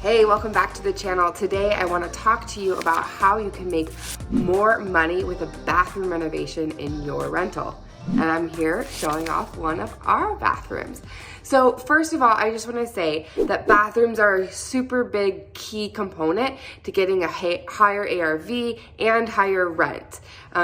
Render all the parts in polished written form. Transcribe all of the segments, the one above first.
Hey, welcome back to the channel. Today I want to talk to you about how you can make more money with a bathroom renovation in your rental. And I'm here showing off one of our bathrooms. So first of all, I just want to say that bathrooms are a super big key component to getting a higher ARV and higher rent.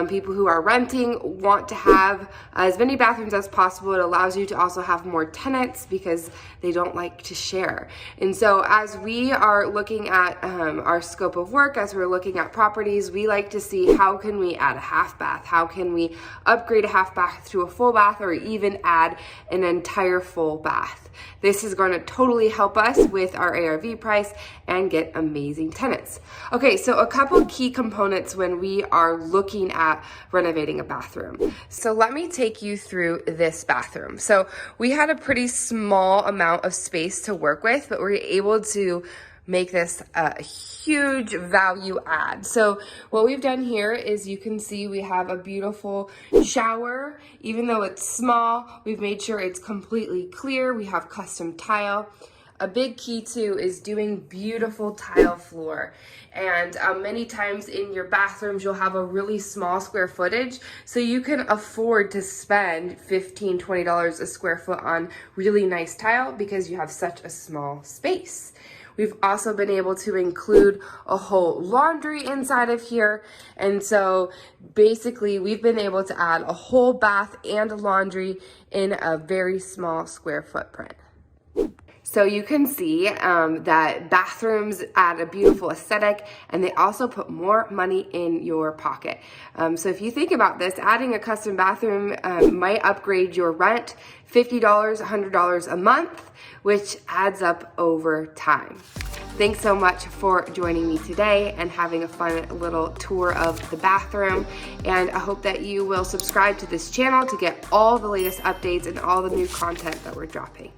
People who are renting want to have as many bathrooms as possible. It allows you to also have more tenants because they don't like to share. And so as we are looking at our scope of work, as we're looking at properties, we like to see how can we add a half bath? How can we upgrade a half bath to a full bath, or even add an entire full bath? This is going to totally help us with our ARV price and get amazing tenants. Okay, so a couple key components when we are looking at renovating a bathroom. So let me take you through this bathroom. So we had a pretty small amount of space to work with, but we were able to make this a huge value add. So what we've done here is, you can see we have a beautiful shower. Even though it's small, we've made sure it's completely clear. We have custom tile. A big key too is doing beautiful tile floor. And many times in your bathrooms, you'll have a really small square footage, so you can afford to spend $15, $20 a square foot on really nice tile because you have such a small space. We've also been able to include a whole laundry inside of here. And so basically we've been able to add a whole bath and a laundry in a very small square footprint. So you can see that bathrooms add a beautiful aesthetic, and they also put more money in your pocket. So if you think about this, adding a custom bathroom might upgrade your rent $50, $100 a month, which adds up over time. Thanks so much for joining me today and having a fun little tour of the bathroom. And I hope that you will subscribe to this channel to get all the latest updates and all the new content that we're dropping.